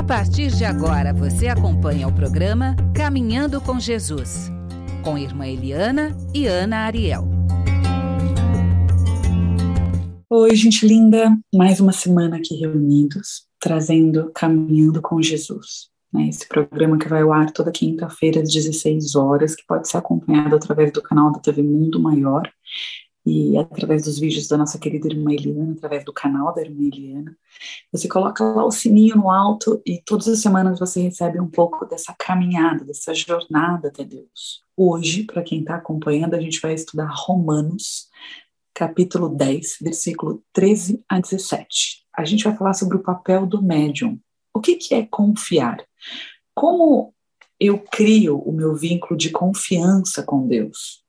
partir de agora, você acompanha o programa Caminhando com Jesus, com Irmã Eliana e Ana Ariel. Oi, gente linda, mais uma semana aqui reunidos, trazendo Caminhando com Jesus. Esse programa que vai ao ar toda quinta-feira às 16 horas, que pode ser acompanhado através do canal da TV Mundo Maior e através dos vídeos da nossa querida Irmã Eliana, através do canal da Irmã Eliana. Você coloca lá o sininho no alto e todas as semanas você recebe um pouco dessa caminhada, dessa jornada até Deus. Hoje, para quem está acompanhando, a gente vai estudar Romanos, capítulo 10, versículo 13 a 17. A gente vai falar sobre o papel do médium. O que é confiar? Como eu crio o meu vínculo de confiança com Deus?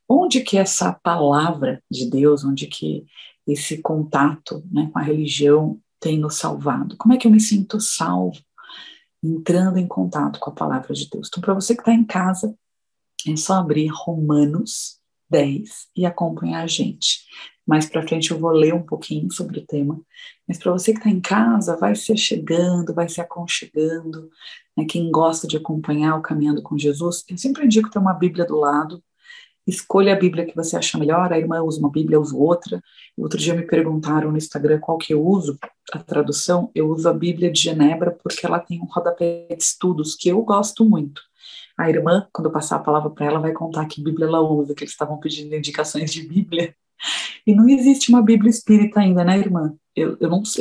Onde que essa palavra de Deus, onde que esse contato, com a religião tem nos salvado? Como é que eu me sinto salvo entrando em contato com a palavra de Deus? Então, para você que está em casa, é só abrir Romanos 10 e acompanhar a gente. Mais para frente eu vou ler um pouquinho sobre o tema, mas para você que está em casa, vai se achegando, vai se aconchegando, quem gosta de acompanhar o Caminhando com Jesus, eu sempre indico ter uma Bíblia do lado. Escolha a Bíblia que você acha melhor, a irmã usa uma Bíblia, eu uso outra. Outro dia me perguntaram no Instagram qual que eu uso, a tradução, eu uso a Bíblia de Genebra porque ela tem um rodapé de estudos que eu gosto muito. A irmã, quando eu passar a palavra para ela, vai contar que Bíblia ela usa, que eles estavam pedindo indicações de Bíblia. E não existe uma Bíblia espírita ainda, né, irmã? Eu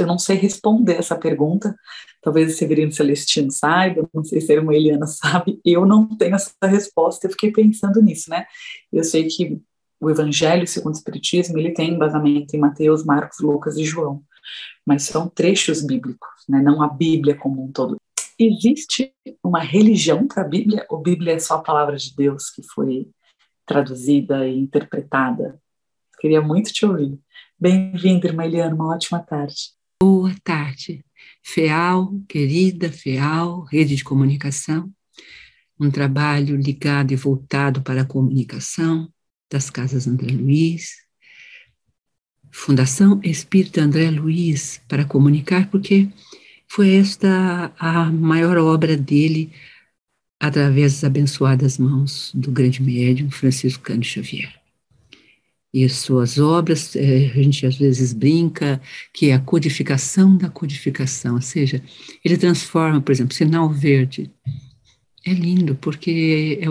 não sei responder essa pergunta. Talvez o Severino Celestino saiba, não sei se a irmã Eliana sabe. Eu não tenho essa resposta, eu fiquei pensando nisso, né? Eu sei que o Evangelho segundo o Espiritismo, ele tem embasamento em Mateus, Marcos, Lucas e João. Mas são trechos bíblicos, não a Bíblia como um todo. Existe uma religião para a Bíblia, ou Bíblia é só a palavra de Deus que foi traduzida e interpretada? Queria muito te ouvir. Bem-vinda, irmã Eliana, uma ótima tarde. Boa tarde. FEAL, querida FEAL, Rede de Comunicação, um trabalho ligado e voltado para a comunicação das Casas André Luiz, Fundação Espírita André Luiz, para comunicar, porque foi esta a maior obra dele, através das abençoadas mãos do grande médium Francisco Cândido Xavier. E as suas obras, a gente às vezes brinca que é a codificação da codificação, ou seja, ele transforma, por exemplo, sinal verde. É lindo, porque é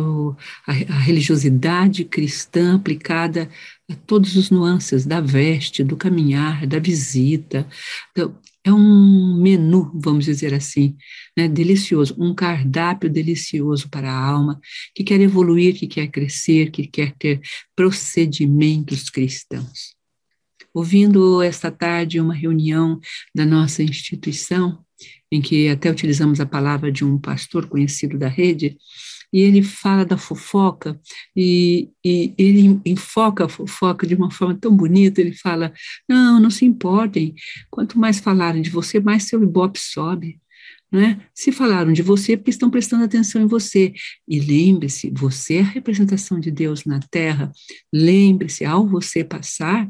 a religiosidade cristã aplicada a todos os nuances da veste, do caminhar, da visita. É um menu, vamos dizer assim, delicioso, um cardápio delicioso para a alma, que quer evoluir, que quer crescer, que quer ter procedimentos cristãos. Ouvindo esta tarde uma reunião da nossa instituição, em que até utilizamos a palavra de um pastor conhecido da rede, e ele fala da fofoca, e ele enfoca a fofoca de uma forma tão bonita, ele fala, não se importem, quanto mais falarem de você, mais seu ibope sobe, Se falaram de você, é porque estão prestando atenção em você, e lembre-se, você é a representação de Deus na Terra, lembre-se, ao você passar,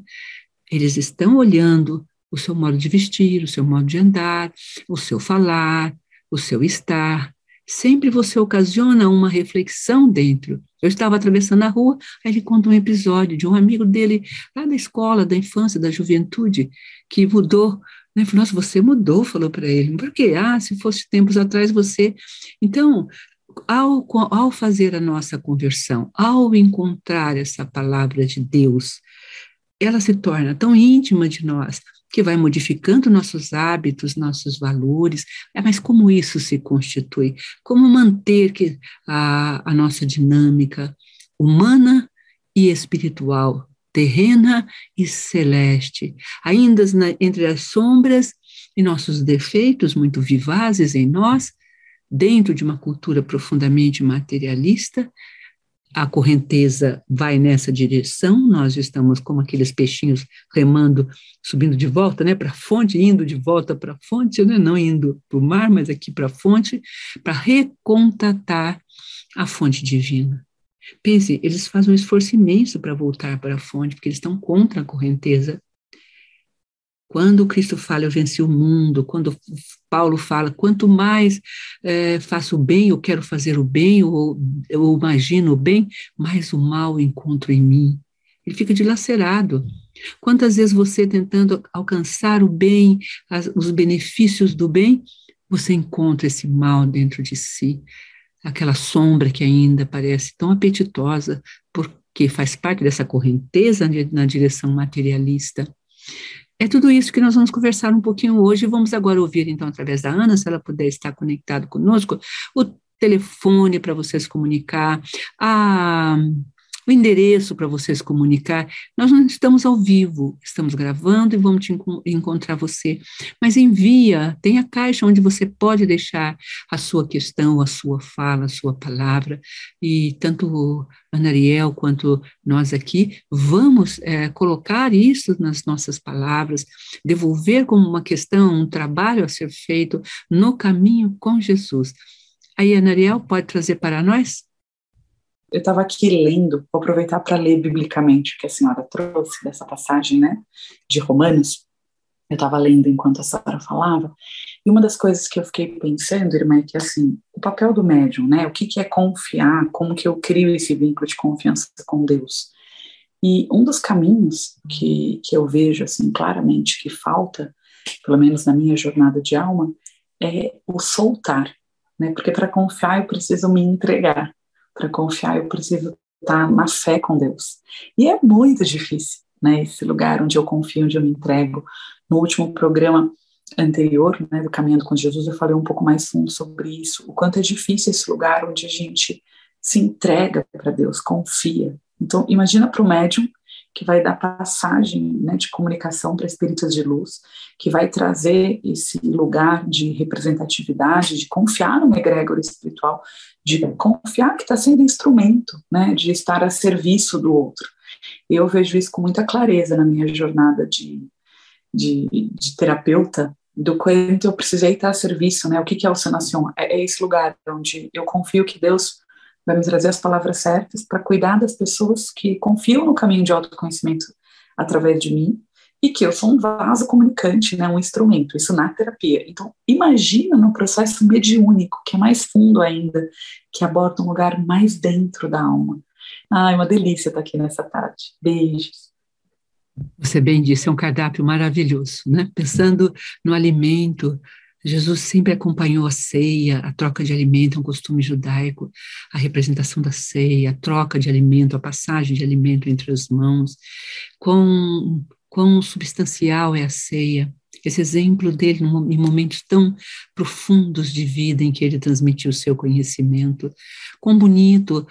eles estão olhando o seu modo de vestir, o seu modo de andar, o seu falar, o seu estar. Sempre você ocasiona uma reflexão dentro. Eu estava atravessando a rua, aí ele conta um episódio de um amigo dele, lá da escola, da infância, da juventude, que mudou. Ele falou, nossa, você mudou, falou para ele. Por quê? Se fosse tempos atrás você... Então, ao fazer a nossa conversão, ao encontrar essa palavra de Deus, ela se torna tão íntima de nós, que vai modificando nossos hábitos, nossos valores, mas como isso se constitui? Como manter a nossa dinâmica humana e espiritual, terrena e celeste, ainda entre as sombras e nossos defeitos muito vivazes em nós, dentro de uma cultura profundamente materialista. A correnteza vai nessa direção, nós estamos como aqueles peixinhos remando, subindo de volta, para a fonte, indo de volta para a fonte, não indo para o mar, mas aqui para a fonte, para recontatar a fonte divina. Pense, eles fazem um esforço imenso para voltar para a fonte, porque eles estão contra a correnteza. Quando Cristo fala, eu venci o mundo, quando Paulo fala, quanto mais faço o bem, eu quero fazer o bem, ou eu imagino o bem, mais o mal encontro em mim. Ele fica dilacerado. Quantas vezes você tentando alcançar o bem, os benefícios do bem, você encontra esse mal dentro de si, aquela sombra que ainda parece tão apetitosa, porque faz parte dessa correnteza na direção materialista. É tudo isso que nós vamos conversar um pouquinho hoje. Vamos agora ouvir, então, através da Ana, se ela puder estar conectado conosco, o telefone para você se comunicar, o endereço para você se comunicar. Nós não estamos ao vivo, estamos gravando e vamos encontrar você. Mas envia, tem a caixa onde você pode deixar a sua questão, a sua fala, a sua palavra. E tanto Ana Ariel quanto nós aqui vamos colocar isso nas nossas palavras, devolver como uma questão, um trabalho a ser feito no caminho com Jesus. Aí, Ana Ariel, pode trazer para nós? Eu estava aqui lendo, vou aproveitar para ler biblicamente o que a senhora trouxe dessa passagem, né, de Romanos. Eu estava lendo enquanto a senhora falava, e uma das coisas que eu fiquei pensando, irmã, é que, assim, o papel do médium, né, o que é confiar, como que eu crio esse vínculo de confiança com Deus. E um dos caminhos que eu vejo, assim, claramente que falta, pelo menos na minha jornada de alma, é o soltar, né, porque para confiar eu preciso me entregar. Para confiar, eu preciso estar na fé com Deus. E é muito difícil, né, esse lugar onde eu confio, onde eu me entrego. No último programa anterior, né, do Caminhando com Jesus, eu falei um pouco mais fundo sobre isso, o quanto é difícil esse lugar onde a gente se entrega para Deus, confia. Então, imagina para o médium que vai dar passagem, né, de comunicação para espíritos de luz, que vai trazer esse lugar de representatividade, de confiar no egrégor espiritual, de confiar que está sendo instrumento, né, de estar a serviço do outro. Eu vejo isso com muita clareza na minha jornada de terapeuta, do quanto eu precisei estar a serviço, né, o que é o Sanacion? É esse lugar onde eu confio que Deus vai me trazer as palavras certas para cuidar das pessoas que confiam no caminho de autoconhecimento através de mim, e que eu sou um vaso comunicante, né, um instrumento, isso na terapia. Então, imagina no processo mediúnico, que é mais fundo ainda, que aborda um lugar mais dentro da alma. Ai, uma delícia estar aqui nessa tarde. Beijos. Você bem disse, é um cardápio maravilhoso, né? Pensando no alimento, Jesus sempre acompanhou a ceia, a troca de alimento, é um costume judaico, a representação da ceia, a troca de alimento, a passagem de alimento entre as mãos. Quão substancial é a ceia, esse exemplo dele em momentos tão profundos de vida em que ele transmitiu o seu conhecimento. Quão bonito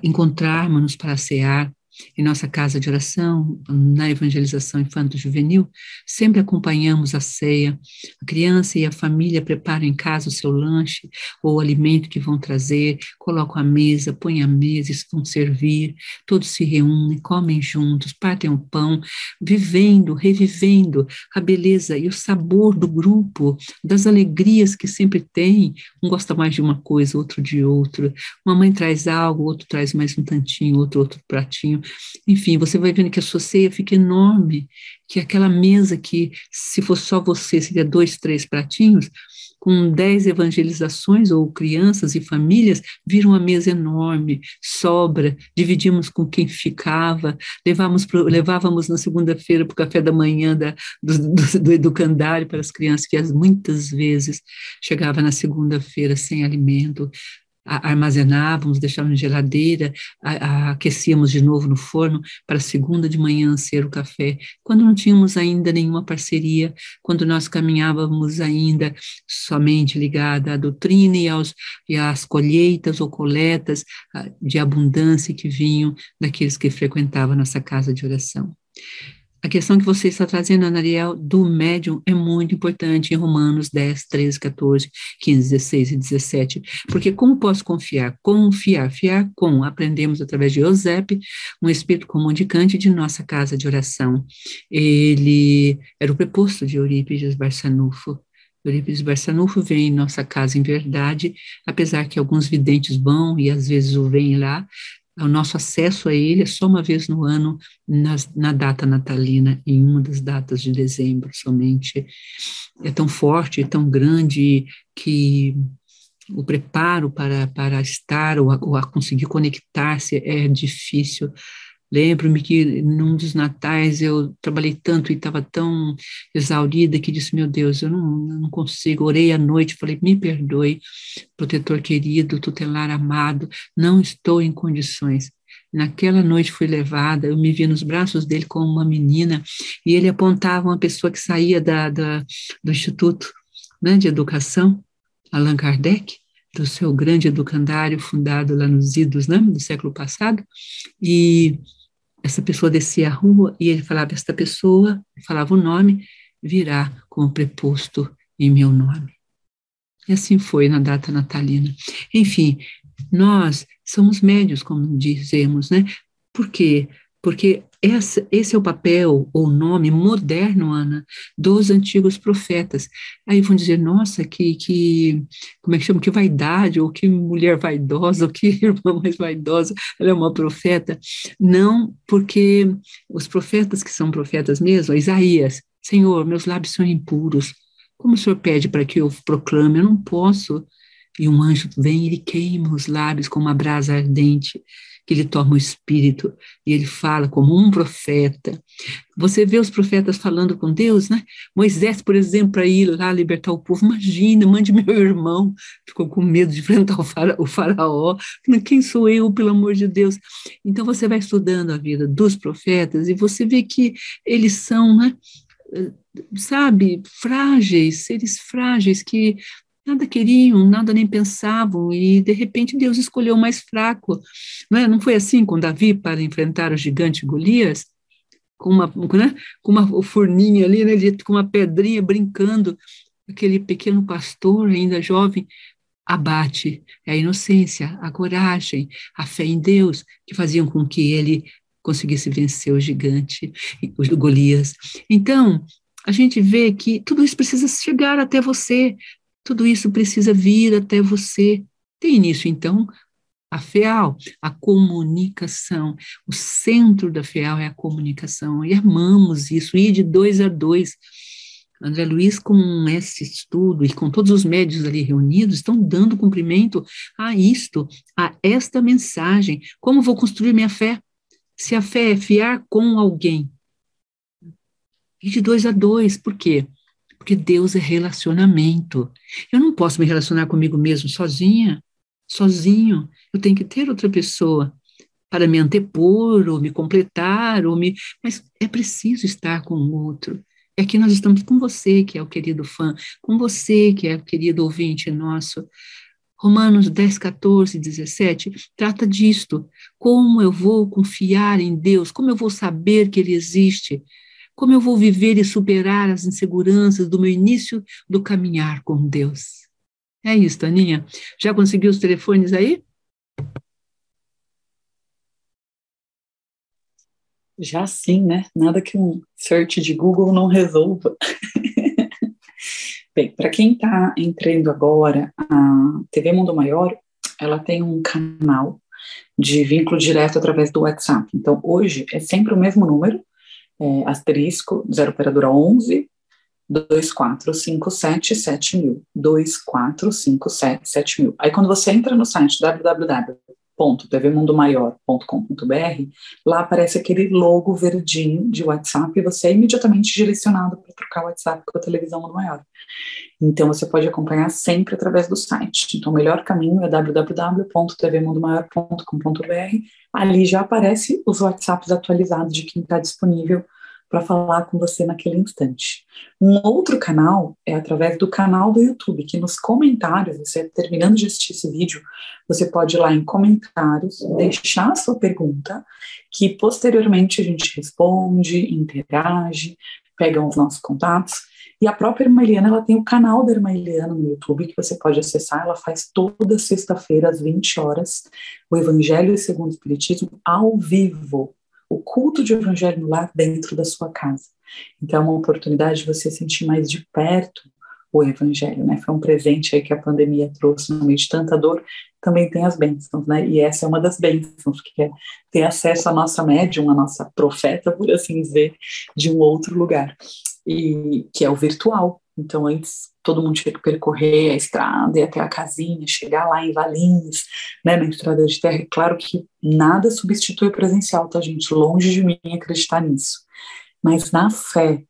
encontrarmos-nos para cear. Em nossa casa de oração, na evangelização infanto-juvenil, sempre acompanhamos a ceia. A criança e a família preparam em casa o seu lanche ou o alimento que vão trazer, colocam a mesa, põem a mesa, vão servir, todos se reúnem, comem juntos, partem o pão, vivendo, revivendo a beleza e o sabor do grupo, das alegrias que sempre tem. Um gosta mais de uma coisa, outro de outra. Uma mãe traz algo, outro traz mais um tantinho, outro pratinho. Enfim, você vai vendo que a sua ceia fica enorme, que aquela mesa que, se fosse só você, seria 2, 3 pratinhos, com 10 evangelizações, ou crianças e famílias, viram uma mesa enorme, sobra, dividimos com quem ficava, levávamos na segunda-feira para o café da manhã do educandário para as crianças, que muitas vezes chegava na segunda-feira sem alimento, armazenávamos, deixávamos na geladeira, aquecíamos de novo no forno para segunda de manhã ser o café, quando não tínhamos ainda nenhuma parceria, quando nós caminhávamos ainda somente ligada à doutrina e às colheitas ou coletas de abundância que vinham daqueles que frequentavam a nossa casa de oração. A questão que você está trazendo, Ana Ariel, do médium é muito importante em Romanos 10, 13, 14, 15, 16 e 17, porque como posso confiar? Fiar com, aprendemos através de Eusébio, um espírito comunicante de nossa casa de oração. Ele era o preposto de Eurípides Barçanufo. Eurípides Barçanufo vem em nossa casa em verdade, apesar que alguns videntes vão e às vezes o veem lá, O nosso acesso a ele é só uma vez no ano, na data natalina, em uma das datas de dezembro somente. É tão forte, é tão grande, que o preparo para estar ou a conseguir conectar-se é difícil. Lembro-me que num dos natais eu trabalhei tanto e estava tão exaurida que disse, meu Deus, eu não consigo. Orei à noite, falei, me perdoe, protetor querido, tutelar amado, não estou em condições. Naquela noite fui levada, eu me vi nos braços dele como uma menina, e ele apontava uma pessoa que saía do Instituto, né, de Educação, Allan Kardec, do seu grande educandário fundado lá nos idos, né, do século passado, e essa pessoa descia a rua e ele falava, esta pessoa, falava o nome, virá como preposto em meu nome. E assim foi na data natalina. Enfim, nós somos médios, como dizemos, né? Por quê? Porque esse é o papel, ou nome moderno, Ana, dos antigos profetas. Aí vão dizer, nossa, como é que chama? Que vaidade, ou que mulher vaidosa, ou que irmã mais vaidosa, ela é uma profeta. Não, porque os profetas que são profetas mesmo, Isaías, Senhor, meus lábios são impuros. Como o Senhor pede para que eu proclame? Eu não posso. E um anjo vem e ele queima os lábios com uma brasa ardente, que ele toma o espírito, e ele fala como um profeta. Você vê os profetas falando com Deus, né? Moisés, por exemplo, para ir lá libertar o povo, imagina, mande meu irmão, ficou com medo de enfrentar o faraó, quem sou eu, pelo amor de Deus? Então você vai estudando a vida dos profetas, e você vê que eles são, né, sabe, frágeis, seres frágeis que nada queriam, nada nem pensavam, e de repente Deus escolheu o mais fraco. Não foi assim com Davi para enfrentar o gigante Golias? Com uma forninha ali, né, com uma pedrinha brincando, aquele pequeno pastor, ainda jovem, abate a inocência, a coragem, a fé em Deus, que faziam com que ele conseguisse vencer o gigante, o Golias. Então, a gente vê que tudo isso precisa chegar até você, tudo isso precisa vir até você. Tem início, então, a FEAL, a comunicação. O centro da FEAL é a comunicação, e amamos isso, ir de 2 a 2. André Luiz, com esse estudo e com todos os médios ali reunidos, estão dando cumprimento a isto, a esta mensagem. Como vou construir minha fé? Se a fé é fiar com alguém. E de 2 a 2, por quê? Porque Deus é relacionamento. Eu não posso me relacionar comigo mesmo sozinha, sozinho. Eu tenho que ter outra pessoa para me antepor, ou me completar, mas é preciso estar com o outro. E aqui nós estamos com você, que é o querido fã, com você, que é o querido ouvinte nosso. Romanos 10, 14, 17, trata disto. Como eu vou confiar em Deus? Como eu vou saber que Ele existe? Como eu vou viver e superar as inseguranças do meu início do caminhar com Deus? É isso, Aninha. Já conseguiu os telefones aí? Já sim, né? Nada que um search de Google não resolva. Bem, para quem está entrando agora, a TV Mundo Maior, ela tem um canal de vínculo direto através do WhatsApp. Então, hoje é sempre o mesmo número, asterisco, 0 operadora 11, 24577000, 24577000. Aí, quando você entra no site www.tvmundomaior.com.br, lá aparece aquele logo verdinho de WhatsApp e você é imediatamente direcionado para trocar o WhatsApp com a televisão Mundo Maior. Então, você pode acompanhar sempre através do site. Então, o melhor caminho é www.tvmundomaior.com.br. Ali já aparece os WhatsApps atualizados de quem está disponível para falar com você naquele instante. Um outro canal é através do canal do YouTube, que nos comentários, você terminando de assistir esse vídeo, você pode ir lá em comentários, deixar a sua pergunta, que posteriormente a gente responde, interage, pega os nossos contatos. E a própria Irmã Eliana, ela tem o canal da Irmã Eliana no YouTube, que você pode acessar. Ela faz toda sexta-feira, às 20 horas, o Evangelho segundo o Espiritismo, ao vivo. O culto de Evangelho no lar dentro da sua casa. Então é uma oportunidade de você sentir mais de perto o Evangelho, né? Foi um presente aí que a pandemia trouxe no meio de tanta dor, também tem as bênçãos, né? E essa é uma das bênçãos, que é ter acesso à nossa médium, à nossa profeta, por assim dizer, de um outro lugar, e que é o virtual. Então, antes, todo mundo tinha que percorrer a estrada, ir até a casinha, chegar lá em Valinhos, né, na estrada de terra. E claro que nada substitui o presencial, tá, gente? Longe de mim acreditar nisso. Mas na fé,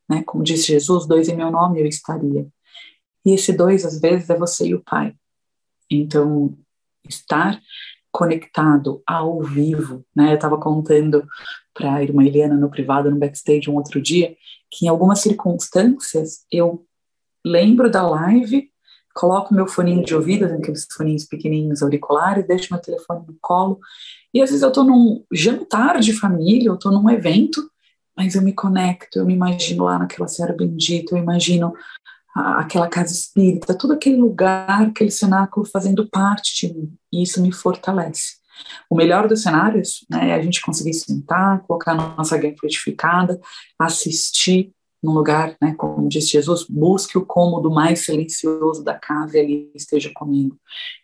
né, como disse Jesus, 2 em meu nome eu estaria. E esse 2, às vezes, é você e o Pai. Então, estar conectado ao vivo, né? Eu estava contando para a irmã Eliana no privado, no backstage, um outro dia, que em algumas circunstâncias eu lembro da live, coloco meu foninho de ouvido, aqueles foninhos pequenininhos auriculares, deixo meu telefone no colo, e às vezes eu estou num jantar de família, eu estou num evento, mas eu me conecto, eu me imagino lá naquela Senhora Bendita, eu imagino aquela casa espírita, todo aquele lugar, aquele cenáculo fazendo parte de mim, e isso me fortalece. O melhor dos cenários, né, é a gente conseguir sentar, colocar a nossa guia fluidificada, assistir num lugar, né, como disse Jesus, busque o cômodo mais silencioso da casa e ali esteja comigo.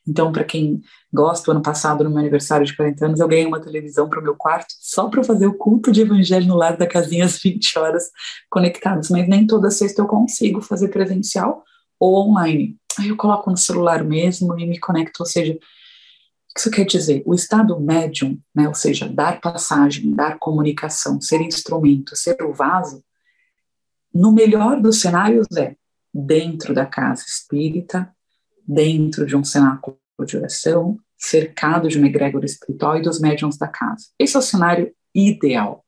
Então, para quem gosta, ano passado, no meu aniversário de 40 anos, eu ganhei uma televisão para o meu quarto, só para fazer o culto de evangelho no lar da casinha às 20 horas conectados, mas nem toda sexta eu consigo fazer presencial ou online. Aí eu coloco no celular mesmo e me conecto, ou seja, o que isso quer dizer? O estado médium, né, ou seja, dar passagem, dar comunicação, ser instrumento, ser o vaso, no melhor dos cenários é dentro da casa espírita, dentro de um cenáculo de oração, cercado de uma egrégora espiritual e dos médiuns da casa. Esse é o cenário ideal.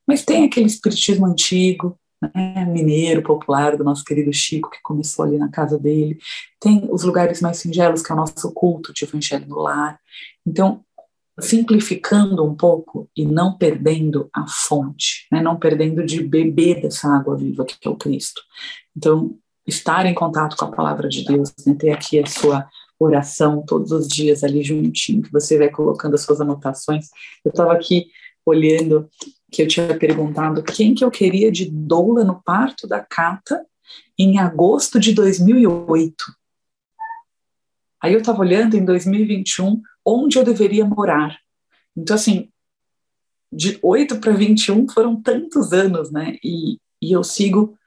Mas tem aquele espiritismo antigo, né, mineiro, popular, do nosso querido Chico, que começou ali na casa dele. Tem os lugares mais singelos, que é o nosso culto de evangelho no lar. Então, simplificando um pouco e não perdendo a fonte, né, não perdendo de beber dessa água viva que é o Cristo. Então, estar em contato com a palavra de Deus, né, ter aqui a sua oração todos os dias ali juntinho, que você vai colocando as suas anotações. Eu estava aqui olhando que eu tinha perguntado quem que eu queria de doula no parto da Cata em agosto de 2008. Aí eu estava olhando em 2021 onde eu deveria morar. Então, assim, de 8 para 21 foram tantos anos, né? E eu sigo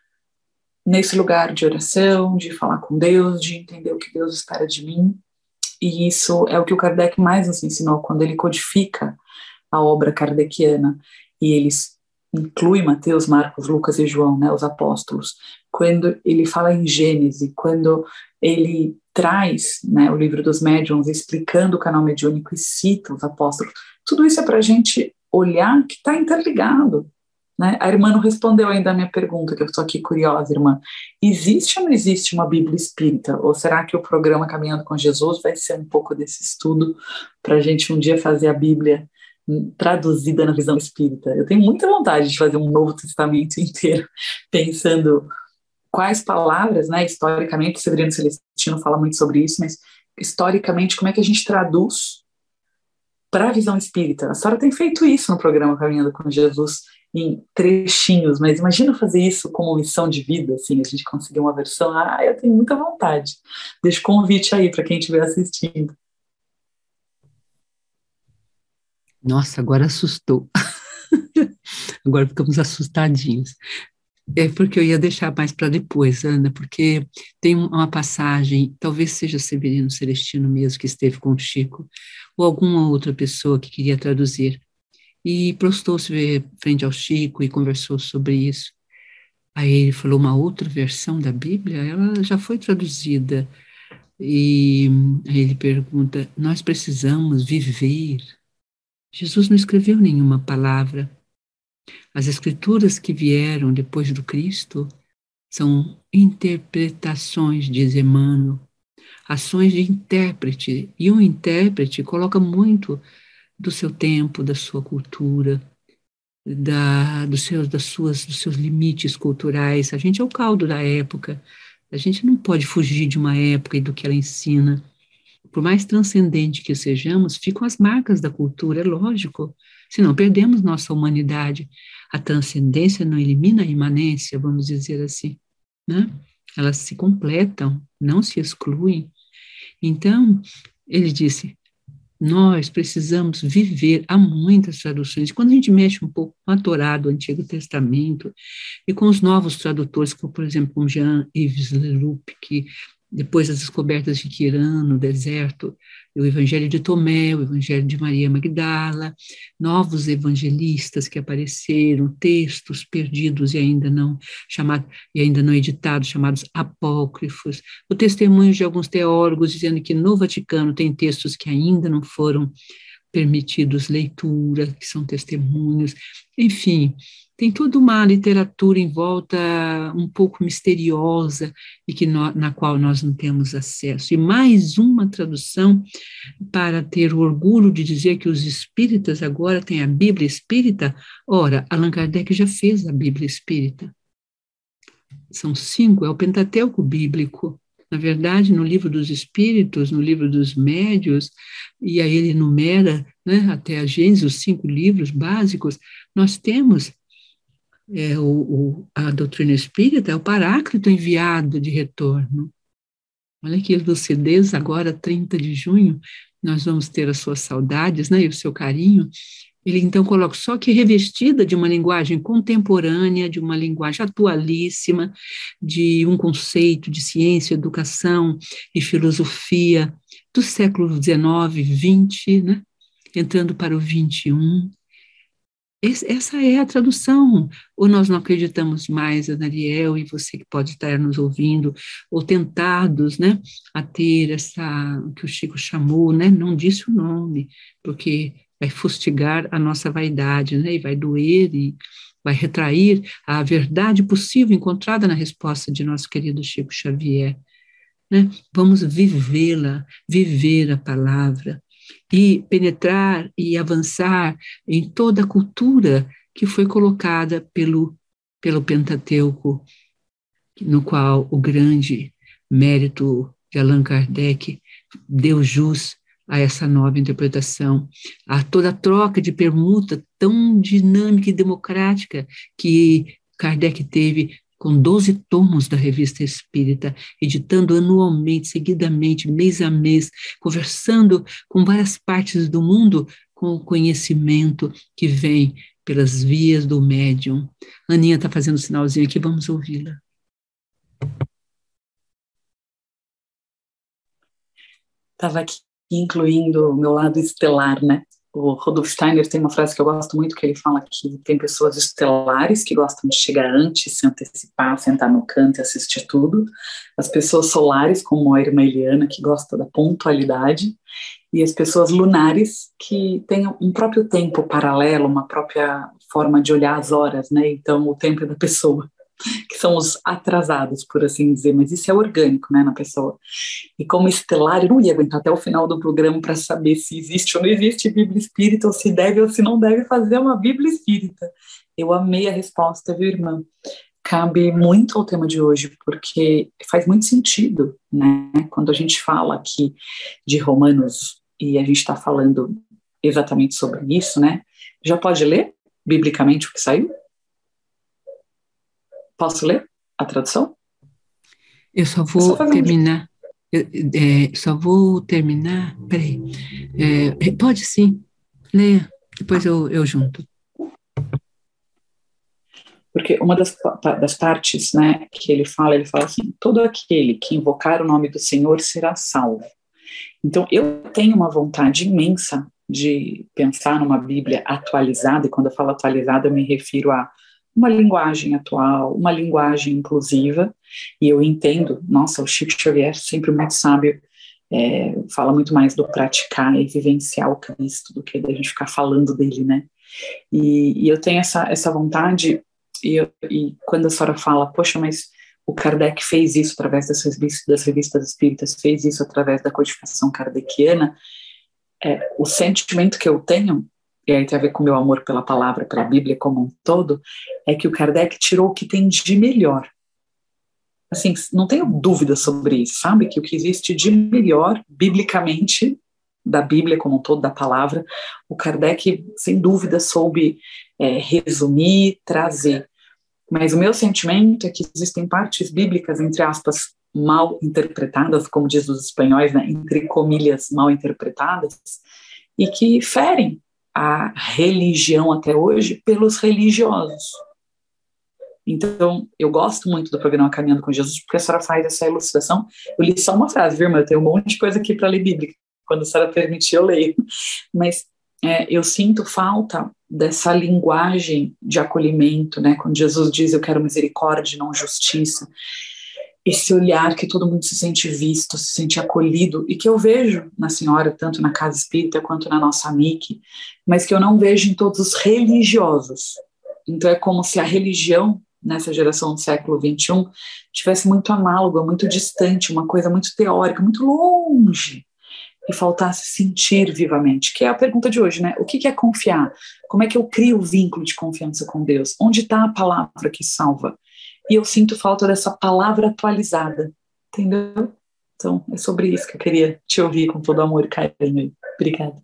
nesse lugar de oração, de falar com Deus, de entender o que Deus espera de mim. E isso é o que o Kardec mais nos ensinou quando ele codifica a obra kardeciana. E eles inclui Mateus, Marcos, Lucas e João, né, os apóstolos. Quando ele fala em Gênesis, quando ele traz, né, o livro dos médiuns explicando o canal mediúnico e cita os apóstolos, tudo isso é para a gente olhar que está interligado. Né? A irmã não respondeu ainda a minha pergunta, que eu estou aqui curiosa, irmã. Existe ou não existe uma Bíblia espírita? Ou será que o programa Caminhando com Jesus vai ser um pouco desse estudo para a gente um dia fazer a Bíblia traduzida na visão espírita? Eu tenho muita vontade de fazer um Novo Testamento inteiro, pensando quais palavras, né, historicamente, o Severino Celestino fala muito sobre isso, mas historicamente, como é que a gente traduz para a visão espírita? A senhora tem feito isso no programa Caminhando com Jesus, em trechinhos, mas imagina fazer isso como missão de vida, assim, a gente conseguir uma versão. Eu tenho muita vontade. Deixa o convite aí para quem estiver assistindo. Nossa, agora assustou. Agora ficamos assustadinhos. É porque eu ia deixar mais para depois, Ana, porque tem uma passagem, talvez seja Severino Celestino mesmo, que esteve com o Chico, ou alguma outra pessoa que queria traduzir, e prostou-se frente ao Chico e conversou sobre isso. Aí ele falou uma outra versão da Bíblia, ela já foi traduzida, e aí ele pergunta, nós precisamos viver. Jesus não escreveu nenhuma palavra. As escrituras que vieram depois do Cristo são interpretações, diz Emmanuel, ações de intérprete, e um intérprete coloca muito do seu tempo, da sua cultura, dos seus limites culturais. A gente é o caldo da época, a gente não pode fugir de uma época e do que ela ensina. Por mais transcendente que sejamos, ficam as marcas da cultura, é lógico, senão perdemos nossa humanidade. A transcendência não elimina a imanência, vamos dizer assim, né? Elas se completam, não se excluem. Então, ele disse, nós precisamos viver, há muitas traduções. Quando a gente mexe um pouco com a Torá do Antigo Testamento e com os novos tradutores, como, por exemplo, com Jean-Yves Leloup, que depois das descobertas de Qumran no deserto, o Evangelho de Tomé, o Evangelho de Maria Magdala, novos evangelistas que apareceram, textos perdidos e ainda não editados, chamados apócrifos, o testemunho de alguns teólogos dizendo que no Vaticano tem textos que ainda não foram permitidos leitura, que são testemunhos, enfim, tem toda uma literatura em volta um pouco misteriosa e na qual nós não temos acesso. E mais uma tradução para ter o orgulho de dizer que os espíritas agora têm a Bíblia Espírita. Ora, Allan Kardec já fez a Bíblia Espírita. São 5, é o Pentateuco bíblico. Na verdade, no Livro dos Espíritos, no Livro dos Médiuns, e aí ele enumera, né, até a Gênesis, os 5 livros básicos, nós temos a doutrina espírita, é o Paráclito enviado de retorno. Olha que lucidez, agora, 30 de junho, nós vamos ter as suas saudades, né, e o seu carinho. Ele, então, coloca só que revestida de uma linguagem contemporânea, de uma linguagem atualíssima, de um conceito de ciência, educação e filosofia do século XIX, XX, né, entrando para o XXI. Essa é a tradução. Ou nós não acreditamos mais, Anariel, e você que pode estar nos ouvindo, ou tentados, né, a ter o que o Chico chamou, né, não disse o nome, porque vai fustigar a nossa vaidade, né, e vai doer e vai retrair a verdade possível encontrada na resposta de nosso querido Chico Xavier. Né? Vamos vivê-la, viver a palavra, e penetrar e avançar em toda a cultura que foi colocada pelo Pentateuco, no qual o grande mérito de Allan Kardec deu jus a essa nova interpretação, a toda a troca de permuta tão dinâmica e democrática que Kardec teve com 12 tomos da Revista Espírita, editando anualmente, seguidamente, mês a mês, conversando com várias partes do mundo com o conhecimento que vem pelas vias do médium. Aninha está fazendo um sinalzinho aqui, vamos ouvi-la. Estava aqui incluindo o meu lado estelar, né? O Rudolf Steiner tem uma frase que eu gosto muito, que ele fala que tem pessoas estelares que gostam de chegar antes, se antecipar, sentar no canto e assistir tudo. As pessoas solares, como a irmã Eliana, que gosta da pontualidade. E as pessoas lunares, que têm um próprio tempo paralelo, uma própria forma de olhar as horas, né? Então, o tempo é da pessoa, que são os atrasados, por assim dizer, mas isso é orgânico, né, na pessoa. E como estelar, eu não ia aguentar até o final do programa para saber se existe ou não existe Bíblia Espírita, ou se deve ou se não deve fazer uma Bíblia Espírita. Eu amei a resposta, viu, irmã? Cabe muito ao tema de hoje, porque faz muito sentido, né, quando a gente fala aqui de Romanos, e a gente está falando exatamente sobre isso, né? Já pode ler, biblicamente, o que saiu? Posso ler a tradução? Eu só vou terminar. Só vou terminar. Peraí. Pode sim. Leia. Depois eu junto. Porque uma das partes, né, que ele fala assim: todo aquele que invocar o nome do Senhor será salvo. Então, eu tenho uma vontade imensa de pensar numa Bíblia atualizada, e quando eu falo atualizada, eu me refiro a uma linguagem atual, uma linguagem inclusiva, e eu entendo, nossa, o Chico Xavier, sempre muito sábio, fala muito mais do praticar e vivenciar o Cristo do que da gente ficar falando dele, né? E eu tenho essa vontade, e quando a senhora fala, poxa, mas o Kardec fez isso através das revistas espíritas, fez isso através da codificação kardeciana, o sentimento que eu tenho, e aí tem a ver com o meu amor pela palavra, pela Bíblia como um todo, é que o Kardec tirou o que tem de melhor. Assim, não tenho dúvida sobre isso, sabe? Que o que existe de melhor, biblicamente, da Bíblia como um todo, da palavra, o Kardec, sem dúvida, soube resumir, trazer. Mas o meu sentimento é que existem partes bíblicas, entre aspas, mal interpretadas, como diz os espanhóis, né, entre comilhas, mal interpretadas, e que ferem a religião até hoje pelos religiosos. Então, eu gosto muito do programa Caminhando com Jesus, porque a senhora faz essa elucidação. Eu li só uma frase, viu, irmã? Eu tenho um monte de coisa aqui para ler Bíblia. Quando a senhora permitir, eu leio. Mas eu sinto falta dessa linguagem de acolhimento, né? Quando Jesus diz, eu quero misericórdia, não justiça. Esse olhar que todo mundo se sente visto, se sente acolhido, e que eu vejo na senhora, tanto na Casa Espírita quanto na nossa amic, mas que eu não vejo em todos os religiosos. Então é como se a religião, nessa geração do século XXI, tivesse muito análoga, muito distante, uma coisa muito teórica, muito longe, e faltasse sentir vivamente, que é a pergunta de hoje, né? O que é confiar? Como é que eu crio o vínculo de confiança com Deus? Onde está a palavra que salva? E eu sinto falta dessa palavra atualizada, entendeu? Então, é sobre isso que eu queria te ouvir com todo amor e carinho. Obrigada.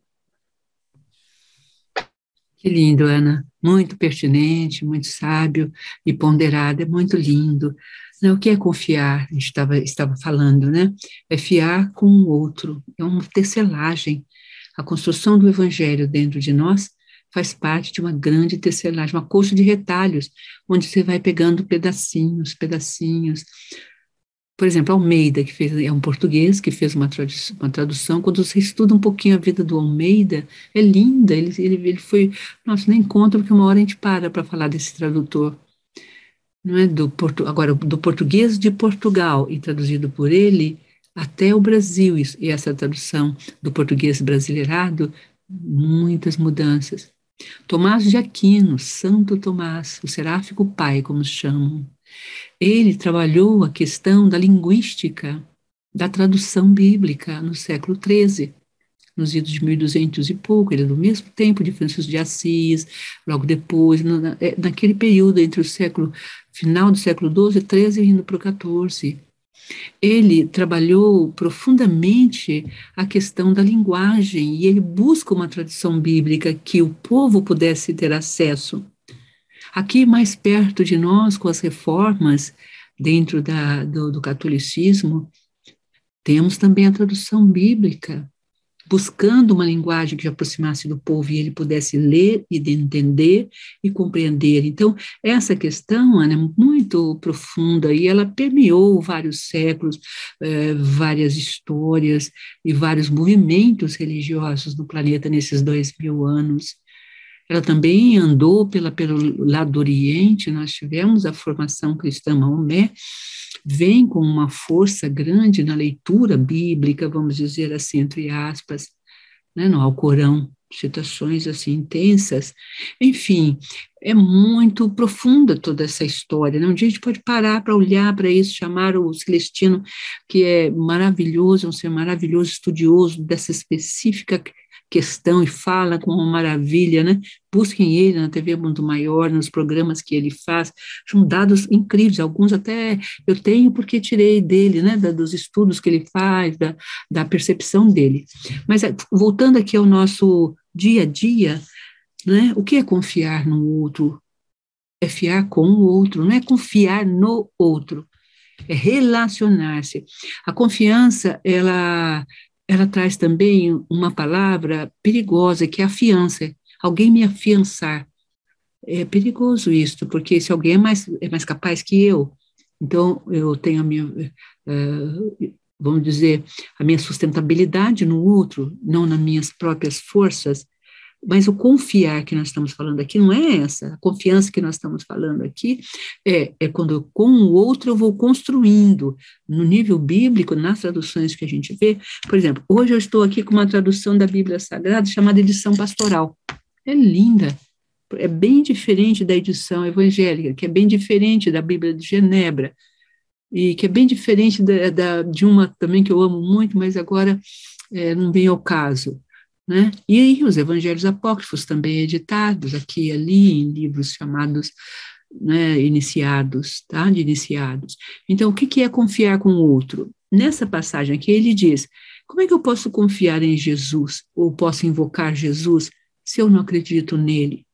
Que lindo, Ana. Muito pertinente, muito sábio e ponderado. É muito lindo. Não, o que é confiar? A gente estava falando, né? É fiar com o outro. É uma tecelagem. A construção do evangelho dentro de nós faz parte de uma grande tecelagem, uma colcha de retalhos, onde você vai pegando pedacinhos, pedacinhos. Por exemplo, Almeida, é um português que fez uma tradução. Quando você estuda um pouquinho a vida do Almeida, é linda. Ele foi... Nossa, nem conta, porque uma hora a gente para falar desse tradutor. Não é? Agora, do português de Portugal, e traduzido por ele até o Brasil, e essa tradução do português brasileirado, muitas mudanças. Tomás de Aquino, Santo Tomás, o seráfico pai, como se chamam, ele trabalhou a questão da linguística, da tradução bíblica no século XIII, nos idos de 1200 e pouco. Ele é do mesmo tempo de Francisco de Assis, logo depois, naquele período entre final do século XII, XIII e indo para o XIV. Ele trabalhou profundamente a questão da linguagem, e ele busca uma tradição bíblica que o povo pudesse ter acesso. Aqui mais perto de nós, com as reformas dentro do catolicismo, temos também a tradução bíblica, buscando uma linguagem que aproximasse do povo e ele pudesse ler e entender e compreender. Então, essa questão, Ana, é muito profunda e ela permeou vários séculos, várias histórias e vários movimentos religiosos no planeta nesses 2000 anos. Ela também andou pelo lado do Oriente. Nós tivemos a formação cristã. Maomé vem com uma força grande na leitura bíblica, vamos dizer assim, entre aspas, né, no Alcorão, citações assim intensas. Enfim, é muito profunda toda essa história, né? Um dia a gente pode parar para olhar para isso, chamar o Celestino, que é maravilhoso, um ser maravilhoso, estudioso dessa específica questão, e fala com uma maravilha, né? Busquem ele na TV Mundo Maior, nos programas que ele faz, são dados incríveis, alguns até eu tenho porque tirei dele, né? Dos estudos que ele faz, da percepção dele. Mas voltando aqui ao nosso dia a dia, né? O que é confiar no outro? É fiar com o outro, não é confiar no outro, é relacionar-se. A confiança, ela traz também uma palavra perigosa, que é a fiança. Alguém me afiançar. É perigoso isso, porque se alguém é mais capaz que eu, então eu tenho a minha, vamos dizer, a minha sustentabilidade no outro, não nas minhas próprias forças. Mas o confiar que nós estamos falando aqui não é essa. A confiança que nós estamos falando aqui é quando com o outro eu vou construindo. No nível bíblico, nas traduções que a gente vê, por exemplo, hoje eu estou aqui com uma tradução da Bíblia Sagrada chamada Edição Pastoral. É linda, é bem diferente da edição evangélica, que é bem diferente da Bíblia de Genebra, e que é bem diferente de uma também que eu amo muito, mas agora não vem ao caso. Né? E aí os evangelhos apócrifos também editados aqui e ali em livros chamados, né, iniciados, tá? De iniciados. Então, o que é confiar com o outro? Nessa passagem aqui ele diz, como é que eu posso confiar em Jesus, ou posso invocar Jesus, se eu não acredito nele?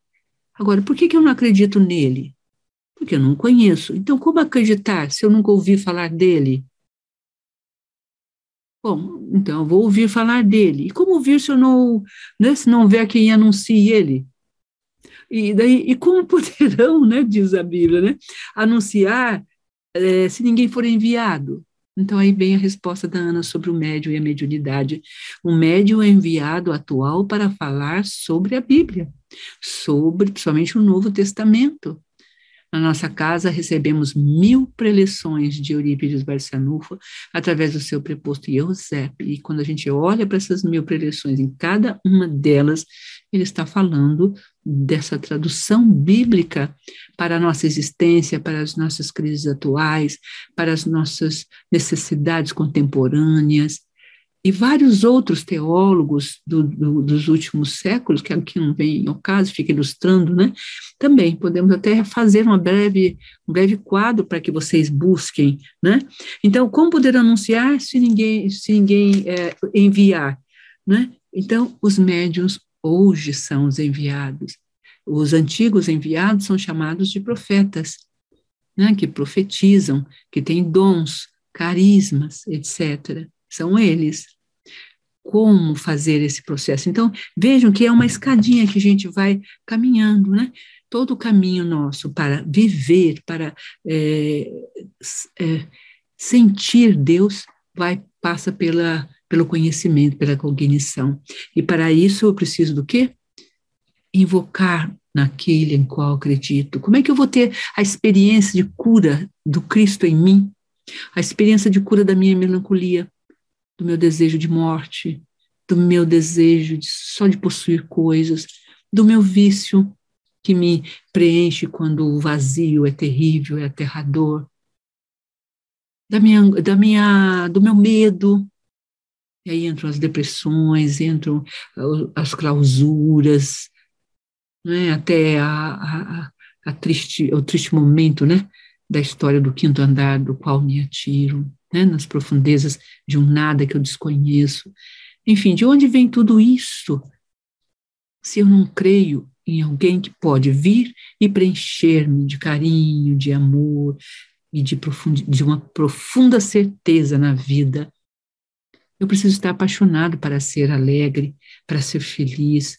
Agora, por que eu não acredito nele? Porque eu não conheço. Então, como acreditar se eu nunca ouvi falar dele? Bom, então eu vou ouvir falar dele. E como ouvir se eu não, né, se não houver quem anuncie ele? E como poderão, né, diz a Bíblia, né, anunciar se ninguém for enviado? Então aí vem a resposta da Ana sobre o médium e a mediunidade. O médium é enviado atual para falar sobre a Bíblia, sobre principalmente o Novo Testamento. Na nossa casa, recebemos 1000 preleções de Eurípides Barçanufo através do seu preposto Eusébio. E quando a gente olha para essas 1000 preleções, em cada uma delas, ele está falando dessa tradução bíblica para a nossa existência, para as nossas crises atuais, para as nossas necessidades contemporâneas. E vários outros teólogos dos últimos séculos, que aqui não vem ao caso, fica ilustrando, né? Também podemos até fazer um breve quadro para que vocês busquem, né? Então, como poder anunciar se ninguém enviar, né? Então, os médiuns hoje são os enviados. Os antigos enviados são chamados de profetas, né? Que profetizam, que têm dons, carismas, etc. São eles. Como fazer esse processo? Então, vejam que é uma escadinha que a gente vai caminhando, né? Todo o caminho nosso para viver, para sentir Deus, passa pelo conhecimento, pela cognição. E para isso eu preciso do quê? Invocar naquele em qual acredito. Como é que eu vou ter a experiência de cura do Cristo em mim? A experiência de cura da minha melancolia, do meu desejo de morte, do meu desejo só de possuir coisas, do meu vício que me preenche quando o vazio é terrível, é aterrador, do meu medo. E aí entram as depressões, entram as clausuras, né, até o triste momento, né, da história do quinto andar, do qual me atiro, né, nas profundezas de um nada que eu desconheço. Enfim, de onde vem tudo isso? Se eu não creio em alguém que pode vir e preencher-me de carinho, de amor e de uma profunda certeza na vida. Eu preciso estar apaixonado para ser alegre, para ser feliz.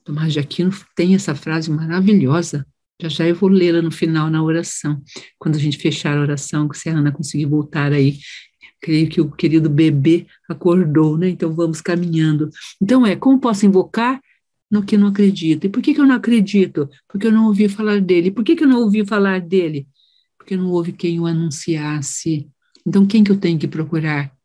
Tomás de Aquino tem essa frase maravilhosa. Já eu vou lê-la no final, na oração. Quando a gente fechar a oração, se a Ana conseguir voltar aí. Creio que o querido bebê acordou, né? Então vamos caminhando. Então como posso invocar no que eu não acredito? E por que eu não acredito? Porque eu não ouvi falar dele. Por que eu não ouvi falar dele? Porque não houve quem o anunciasse. Então quem que eu tenho que procurar?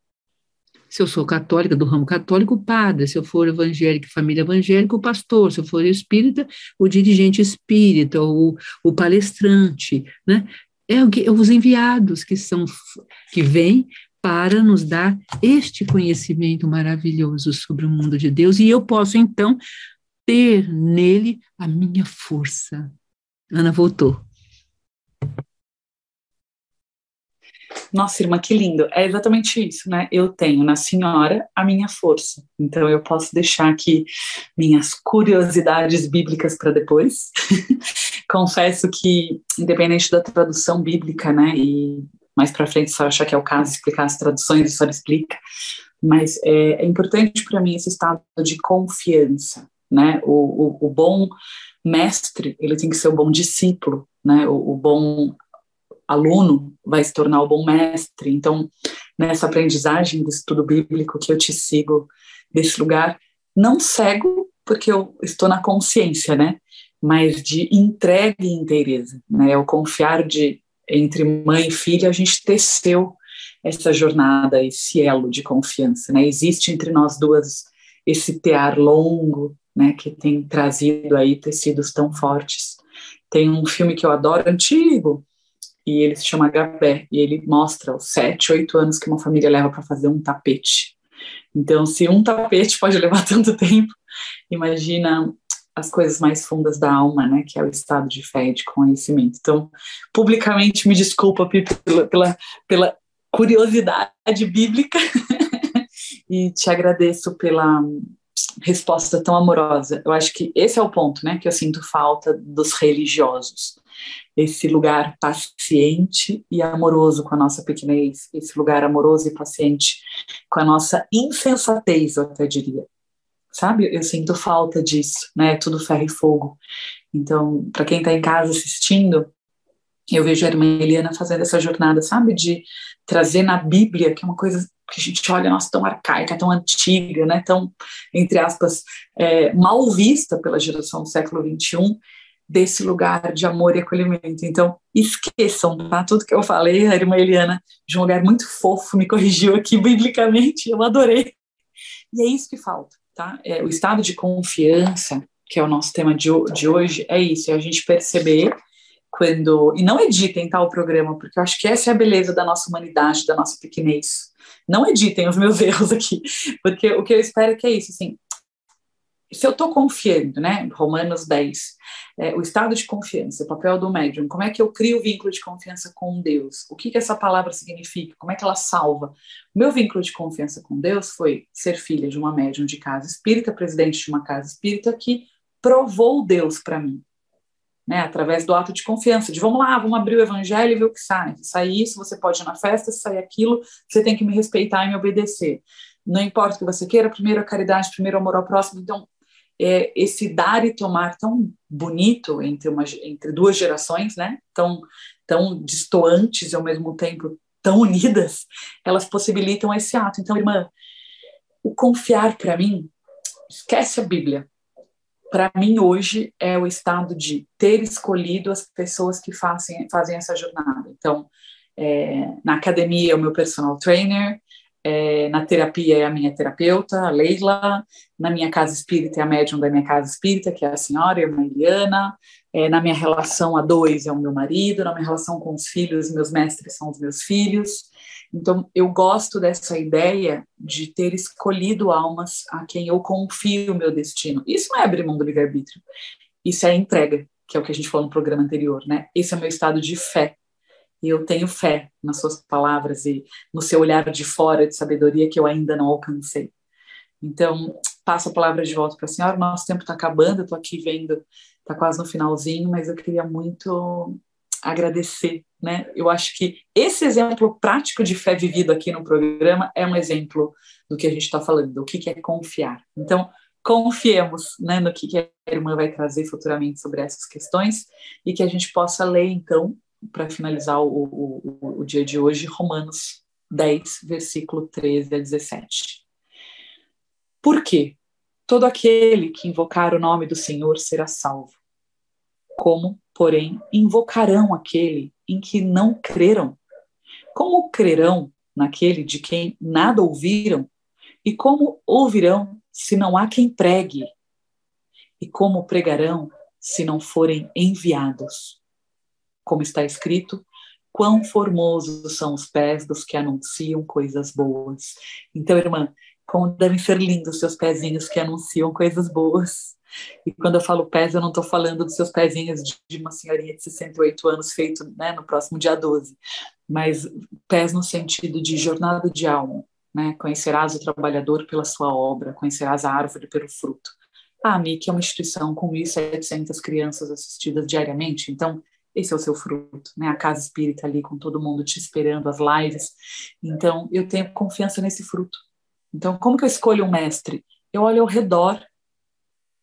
Se eu sou católica, do ramo católico, o padre. Se eu for evangélica, família evangélica, o pastor. Se eu for espírita, o dirigente espírita, o palestrante, né? Os enviados que vêm para nos dar este conhecimento maravilhoso sobre o mundo de Deus, e eu posso, então, ter nele a minha força. Ana voltou. Nossa, irmã, que lindo. É exatamente isso, né? Eu tenho na senhora a minha força. Então eu posso deixar aqui minhas curiosidades bíblicas para depois. Confesso que, independente da tradução bíblica, né? E mais para frente, se eu achar que é o caso de explicar as traduções, a senhora explica. Mas é importante para mim esse estado de confiança, né? O bom mestre, ele tem que ser o bom discípulo, né? O bom aluno vai se tornar o bom mestre. Então, nessa aprendizagem do estudo bíblico que eu te sigo desse lugar, não cego, porque eu estou na consciência, né? Mas de entrega e inteireza, né? O confiar entre mãe e filha, a gente teceu essa jornada, esse elo de confiança, né? Existe entre nós duas esse tear longo, né? Que tem trazido aí tecidos tão fortes. Tem um filme que eu adoro, antigo, e ele se chama Agapé, e ele mostra os 7, 8 anos que uma família leva para fazer um tapete. Então, se um tapete pode levar tanto tempo, imagina as coisas mais fundas da alma, né, que é o estado de fé e de conhecimento. Então, publicamente, me desculpa pela curiosidade bíblica e te agradeço resposta tão amorosa. Eu acho que esse é o ponto, né, que eu sinto falta dos religiosos. Esse lugar paciente e amoroso com a nossa pequenez, esse lugar amoroso e paciente com a nossa insensatez, eu até diria. Sabe? Eu sinto falta disso, né? Tudo ferro e fogo. Então, para quem está em casa assistindo, eu vejo a irmã Eliana fazendo essa jornada, sabe? De trazer na Bíblia, que é uma coisa que a gente olha, nossa, tão arcaica, tão antiga, né? Tão, entre aspas, mal vista pela geração do século XXI, desse lugar de amor e acolhimento. Então, esqueçam, tá? Tudo que eu falei, a irmã Eliana, de um lugar muito fofo, me corrigiu aqui biblicamente, eu adorei. E é isso que falta, tá? O estado de confiança, que é o nosso tema de hoje, é isso, é a gente perceber quando... E não editem, tá, o programa, porque eu acho que essa é a beleza da nossa humanidade, da nossa pequenez. Não editem os meus erros aqui, porque o que eu espero é que é isso, assim, se eu estou confiando, né, Romanos 10, o estado de confiança, o papel do médium, como é que eu crio o vínculo de confiança com Deus? O que essa palavra significa? Como é que ela salva? O meu vínculo de confiança com Deus foi ser filha de uma médium de casa espírita, presidente de uma casa espírita, que provou Deus para mim, né, através do ato de confiança, de vamos lá, vamos abrir o evangelho e ver o que sai. Se sair isso, você pode ir na festa, se sair aquilo, você tem que me respeitar e me obedecer. Não importa o que você queira, primeiro a caridade, primeiro o amor ao próximo. Então, esse dar e tomar tão bonito entre duas gerações, né, tão distantes e ao mesmo tempo tão unidas, elas possibilitam esse ato. Então, irmã, o confiar para mim, esquece a Bíblia. Para mim hoje é o estado de ter escolhido as pessoas que fazem essa jornada. Então, na academia é o meu personal trainer, na terapia é a minha terapeuta, a Leila, na minha casa espírita é a médium da minha casa espírita, que é a senhora, a irmã Eliana, na minha relação a dois é o meu marido, na minha relação com os filhos, meus mestres são os meus filhos. Então, eu gosto dessa ideia de ter escolhido almas a quem eu confio o meu destino. Isso não é abrir mão do livre-arbítrio, isso é entrega, que é o que a gente falou no programa anterior, né? Esse é o meu estado de fé. E eu tenho fé nas suas palavras e no seu olhar de fora de sabedoria que eu ainda não alcancei. Então, passo a palavra de volta para a senhora. Nosso tempo está acabando, eu estou aqui vendo, está quase no finalzinho, mas eu queria muito agradecer, né? Eu acho que esse exemplo prático de fé vivido aqui no programa é um exemplo do que a gente está falando, do que é confiar. Então, confiemos, né, no que a irmã vai trazer futuramente sobre essas questões e que a gente possa ler, então, para finalizar o dia de hoje, Romanos 10, versículo 13 a 17. Por quê? Todo aquele que invocar o nome do Senhor será salvo. Como, porém, invocarão aquele em que não creram? Como crerão naquele de quem nada ouviram? E como ouvirão se não há quem pregue? E como pregarão se não forem enviados? Como está escrito, quão formosos são os pés dos que anunciam coisas boas. Então, irmã, como devem ser lindos os seus pezinhos que anunciam coisas boas. E quando eu falo pés, eu não estou falando dos seus pezinhos de uma senhorinha de 68 anos, feito, né, no próximo dia 12, mas pés no sentido de jornada de alma, né? Conhecerás o trabalhador pela sua obra, conhecerás a árvore pelo fruto. A AMIC é uma instituição com 1.700 crianças assistidas diariamente, então esse é o seu fruto, né? A casa espírita ali com todo mundo te esperando, as lives. Então, eu tenho confiança nesse fruto. Então, como que eu escolho um mestre? Eu olho ao redor.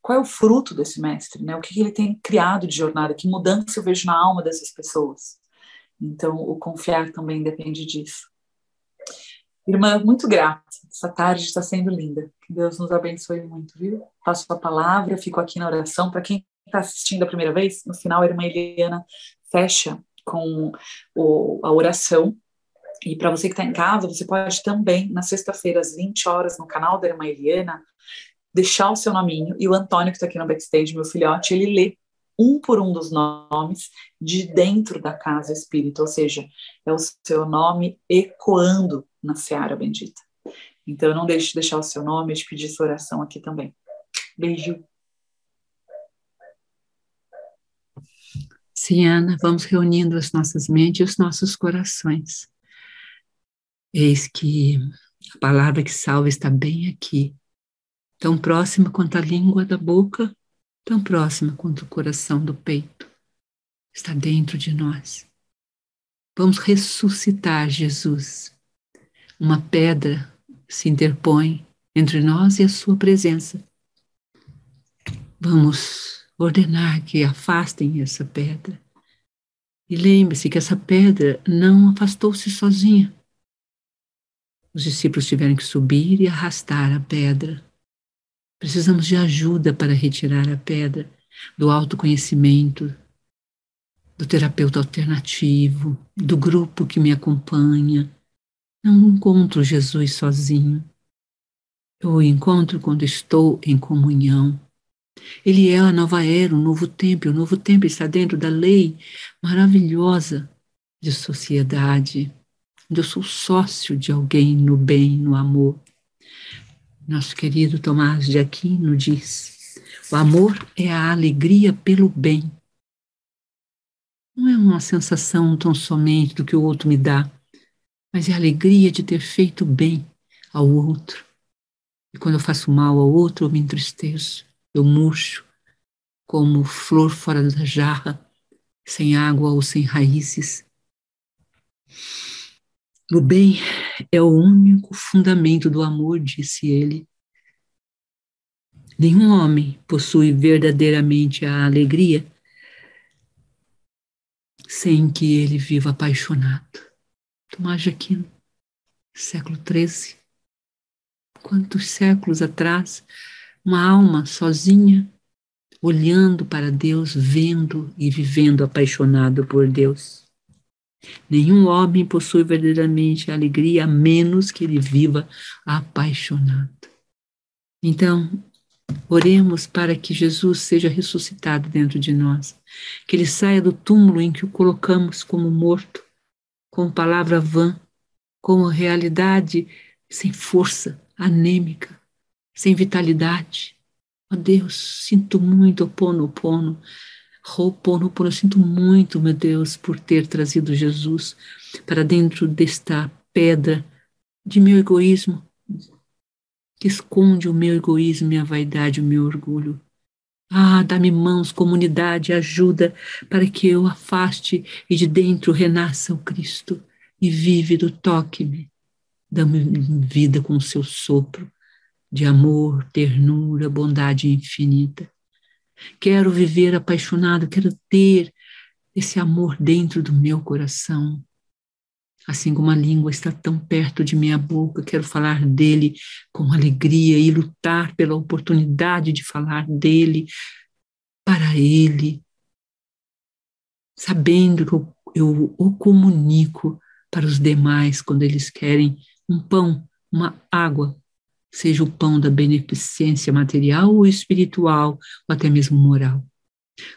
Qual é o fruto desse mestre, né? O que ele tem criado de jornada? Que mudança eu vejo na alma dessas pessoas? Então, o confiar também depende disso. Irmã, muito grata. Essa tarde está sendo linda. Que Deus nos abençoe muito, viu? Passo a palavra, fico aqui na oração. Para quem está assistindo a primeira vez, no final a irmã Eliana fecha com a oração. E para você que está em casa, você pode também, na sexta-feira, às 20 horas, no canal da irmã Eliana, deixar o seu nominho, e o Antônio, que está aqui no backstage, meu filhote, ele lê um por um dos nomes de dentro da casa espírita, ou seja, é o seu nome ecoando na Seara Bendita. Então, não deixe de deixar o seu nome e de pedir sua oração aqui também. Beijo. Sim, Ana, vamos reunindo as nossas mentes e os nossos corações. Eis que a palavra que salva está bem aqui, tão próxima quanto a língua da boca, tão próxima quanto o coração do peito. Está dentro de nós. Vamos ressuscitar Jesus. Uma pedra se interpõe entre nós e a sua presença. Vamos ordenar que afastem essa pedra. E lembre-se que essa pedra não afastou-se sozinha. Os discípulos tiveram que subir e arrastar a pedra. Precisamos de ajuda para retirar a pedra do autoconhecimento, do terapeuta alternativo, do grupo que me acompanha. Não encontro Jesus sozinho. Eu o encontro quando estou em comunhão. Ele é a nova era, o novo templo. O novo templo está dentro da lei maravilhosa de sociedade, onde eu sou sócio de alguém no bem, no amor. Nosso querido Tomás de Aquino diz: o amor é a alegria pelo bem. Não é uma sensação tão somente do que o outro me dá, mas é a alegria de ter feito bem ao outro. E quando eu faço mal ao outro, eu me entristeço, eu murcho, como flor fora da jarra, sem água ou sem raízes. O bem é o único fundamento do amor, disse ele. Nenhum homem possui verdadeiramente a alegria sem que ele viva apaixonado. Tomás de Aquino, século XIII. Quantos séculos atrás, uma alma sozinha, olhando para Deus, vendo e vivendo apaixonado por Deus. Nenhum homem possui verdadeiramente a alegria, a menos que ele viva apaixonado. Então, oremos para que Jesus seja ressuscitado dentro de nós, que ele saia do túmulo em que o colocamos como morto, como palavra vã, como realidade sem força, anêmica, sem vitalidade. Ó Deus, sinto muito, Ho'oponopono, eu sinto muito, meu Deus, por ter trazido Jesus para dentro desta pedra de meu egoísmo, que esconde o meu egoísmo, minha vaidade, o meu orgulho. Ah, dá-me mãos, comunidade, ajuda para que eu afaste e de dentro renasça o Cristo e vívido toque-me, dá-me vida com o seu sopro de amor, ternura, bondade infinita. Quero viver apaixonado, quero ter esse amor dentro do meu coração. Assim como a língua está tão perto de minha boca, quero falar dele com alegria e lutar pela oportunidade de falar dele para ele, sabendo que eu o comunico para os demais quando eles querem um pão, uma água, seja o pão da beneficência material ou espiritual, ou até mesmo moral.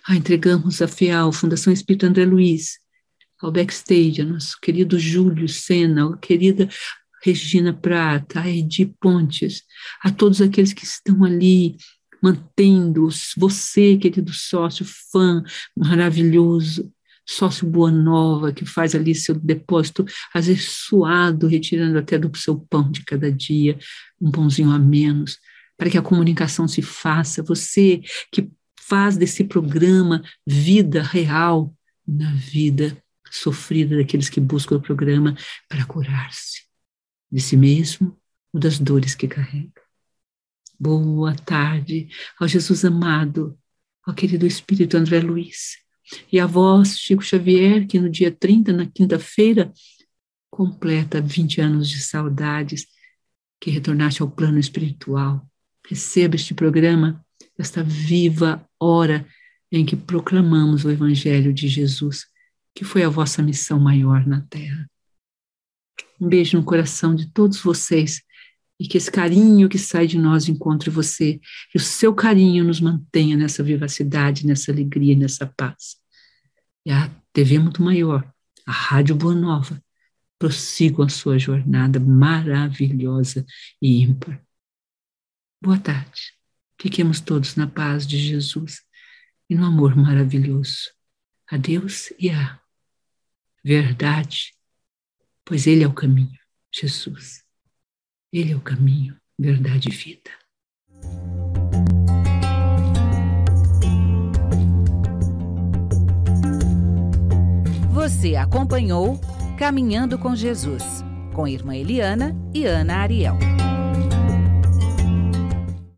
Entregamos a FEAL, Fundação Espírito André Luiz, ao Backstage, a nosso querido Júlio Sena, a querida Regina Prata, a Edi Pontes, a todos aqueles que estão ali mantendo você, querido sócio, fã maravilhoso, sócio Boa Nova, que faz ali seu depósito, às vezes suado, retirando até do seu pão de cada dia, um pãozinho a menos, para que a comunicação se faça. Você que faz desse programa vida real na vida sofrida daqueles que buscam o programa para curar-se de si mesmo ou das dores que carrega. Boa tarde ao Jesus amado, ao querido Espírito André Luiz, e a vós, Chico Xavier, que no dia 30, na quinta-feira, completa 20 anos de saudades, que retornaste ao plano espiritual. Receba este programa, esta viva hora em que proclamamos o Evangelho de Jesus, que foi a vossa missão maior na Terra. Um beijo no coração de todos vocês, e que esse carinho que sai de nós encontre você, que o seu carinho nos mantenha nessa vivacidade, nessa alegria, nessa paz. E a TV Muito Maior, a Rádio Boa Nova, prossigam a sua jornada maravilhosa e ímpar. Boa tarde. Fiquemos todos na paz de Jesus e no amor maravilhoso a Deus e a verdade, pois Ele é o caminho, Jesus. Ele é o caminho, verdade e vida. Você acompanhou Caminhando com Jesus, com Irmã Eliana e Ana Ariel.